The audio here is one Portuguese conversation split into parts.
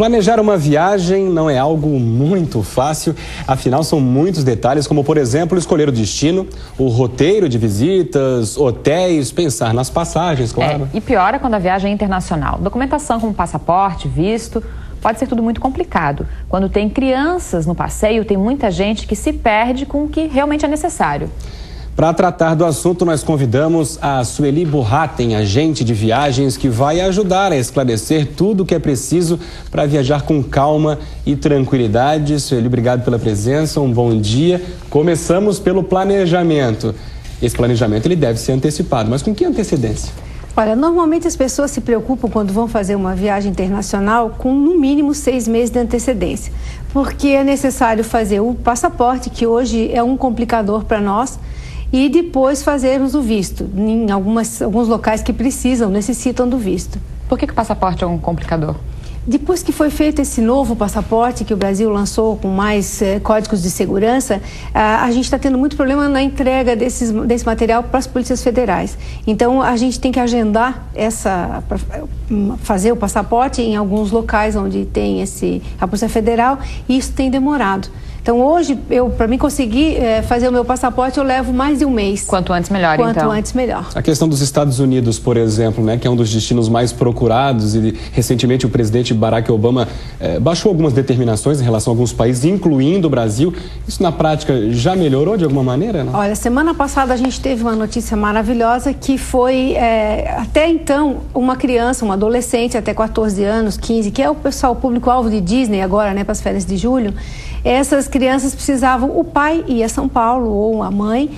Planejar uma viagem não é algo muito fácil, afinal são muitos detalhes, como por exemplo escolher o destino, o roteiro de visitas, hotéis, pensar nas passagens, claro. E pior é quando a viagem é internacional. Documentação como passaporte, visto, pode ser tudo muito complicado. Quando tem crianças no passeio, tem muita gente que se perde com o que realmente é necessário. Para tratar do assunto, nós convidamos a Sueli Burraten, agente de viagens, que vai ajudar a esclarecer tudo o que é preciso para viajar com calma e tranquilidade. Sueli, obrigado pela presença, um bom dia. Começamos pelo planejamento. Esse planejamento ele deve ser antecipado, mas com que antecedência? Olha, normalmente as pessoas se preocupam quando vão fazer uma viagem internacional com no mínimo 6 meses de antecedência, porque é necessário fazer o passaporte, que hoje é um complicador para nós, e depois fazermos o visto, em alguns locais que necessitam do visto. Por que o passaporte é um complicador? Depois que foi feito esse novo passaporte que o Brasil lançou com mais códigos de segurança, a gente está tendo muito problema na entrega desse material para as polícias federais. Então, a gente tem que agendar fazer o passaporte em alguns locais onde tem a Polícia Federal, e isso tem demorado. Então, hoje, para mim conseguir fazer o meu passaporte, eu levo mais de um mês. Quanto antes, melhor, então. Quanto antes, melhor. A questão dos Estados Unidos, por exemplo, né, que é um dos destinos mais procurados, e recentemente o presidente Barack Obama baixou algumas determinações em relação a alguns países, incluindo o Brasil. Isso, na prática, já melhorou de alguma maneira, não? Olha, semana passada a gente teve uma notícia maravilhosa que foi, até então, uma criança, um adolescente, até 14 anos, 15, que é o público-alvo de Disney agora, né, para as férias de julho. Essas crianças precisavam, o pai ia a São Paulo ou a mãe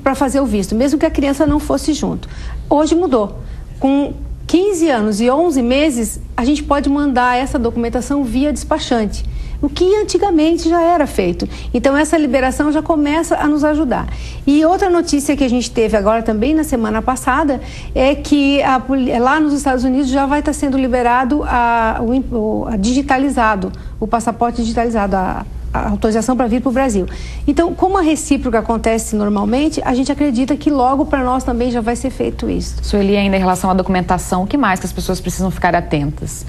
para fazer o visto, mesmo que a criança não fosse junto. Hoje mudou. Com 15 anos e 11 meses, a gente pode mandar essa documentação via despachante, o que antigamente já era feito. Então, essa liberação já começa a nos ajudar. E outra notícia que a gente teve agora também na semana passada é que lá nos Estados Unidos já vai estar sendo liberado digitalizado, o passaporte digitalizado, a autorização para vir para o Brasil. Então, como a recíproca acontece normalmente, a gente acredita que logo para nós também já vai ser feito isso. Sueli, ainda em relação à documentação, o que mais que as pessoas precisam ficar atentas?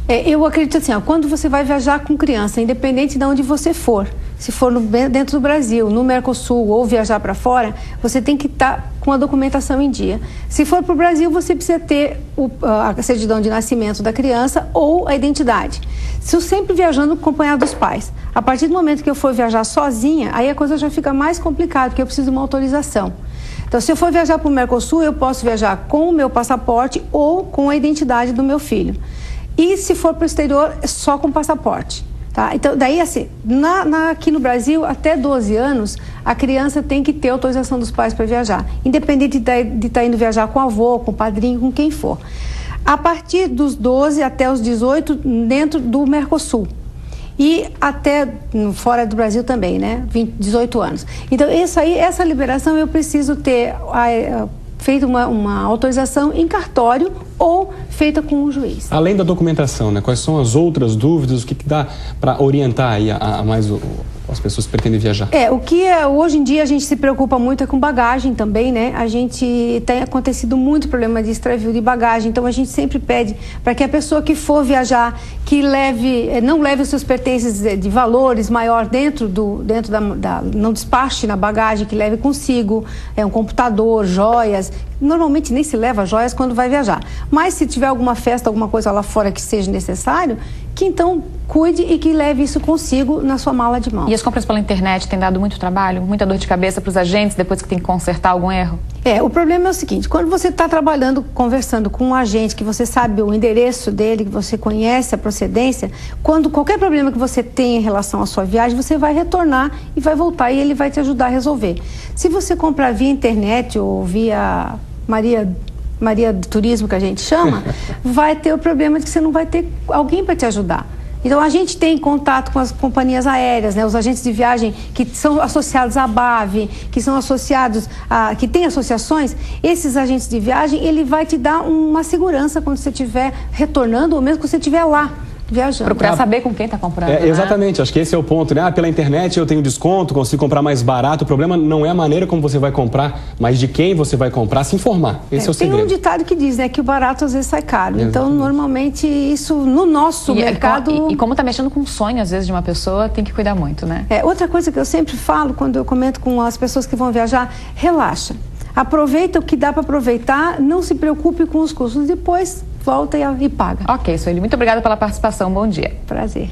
Eu acredito assim, quando você vai viajar com criança, independente de onde você for, se for dentro do Brasil, no Mercosul ou viajar para fora, você tem que estar com a documentação em dia. Se for para o Brasil, você precisa ter a certidão de nascimento da criança ou a identidade. Se eu sempre viajando acompanhado dos pais, a partir do momento que eu for viajar sozinha, aí a coisa já fica mais complicada, porque eu preciso de uma autorização. Então, se eu for viajar para o Mercosul, eu posso viajar com o meu passaporte ou com a identidade do meu filho. E se for para o exterior, só com passaporte. Tá? Então, daí assim, aqui no Brasil, até 12 anos, a criança tem que ter autorização dos pais para viajar, independente de estar indo viajar com o avô, com o padrinho, com quem for. A partir dos 12 até os 18, dentro do Mercosul. E até fora do Brasil também, né? 18 anos. Então, essa liberação eu preciso ter feita uma autorização em cartório ou feita com o juiz. Além da documentação, né? Quais são as outras dúvidas? O que dá para orientar aí a mais as pessoas que pretendem viajar? Hoje em dia a gente se preocupa muito com bagagem também, né? A gente tem acontecido muito problema de extravio de bagagem, então a gente sempre pede para que a pessoa que for viajar, que não leve os seus pertences de valores maior não despache na bagagem, que leve consigo um computador, joias. Normalmente nem se leva joias quando vai viajar, mas se tiver alguma festa, alguma coisa lá fora que seja necessário, que então cuide e que leve isso consigo na sua mala de mão. E as compras pela internet têm dado muito trabalho, muita dor de cabeça para os agentes depois que tem que consertar algum erro? O problema é o seguinte, quando você está trabalhando, conversando com um agente, que você sabe o endereço dele, que você conhece a procedência, quando qualquer problema que você tem em relação à sua viagem, você vai retornar e vai voltar e ele vai te ajudar a resolver. Se você comprar via internet ou via Maria do Turismo, que a gente chama, vai ter o problema de que você não vai ter alguém para te ajudar. Então, a gente tem contato com as companhias aéreas, né? Os agentes de viagem que são associados à BAV, que são associados que têm associações. Esses agentes de viagem, ele vai te dar uma segurança quando você estiver retornando ou mesmo quando você estiver lá. viajando. Procurar saber com quem está comprando, né? Exatamente, acho que esse é o ponto, né? Pela internet eu tenho desconto, consigo comprar mais barato. O problema não é a maneira como você vai comprar, mas de quem você vai comprar, se informar. Esse é o segredo. Tem um ditado que diz, né, que o barato às vezes sai caro. Então, normalmente, isso no nosso mercado... E como está mexendo com o sonho, às vezes, de uma pessoa, tem que cuidar muito, né? Outra coisa que eu sempre falo, quando eu comento com as pessoas que vão viajar, relaxa. Aproveita o que dá para aproveitar, não se preocupe com os custos. Depois, volta e paga. Ok, Sueli, muito obrigada pela participação. Bom dia. Prazer.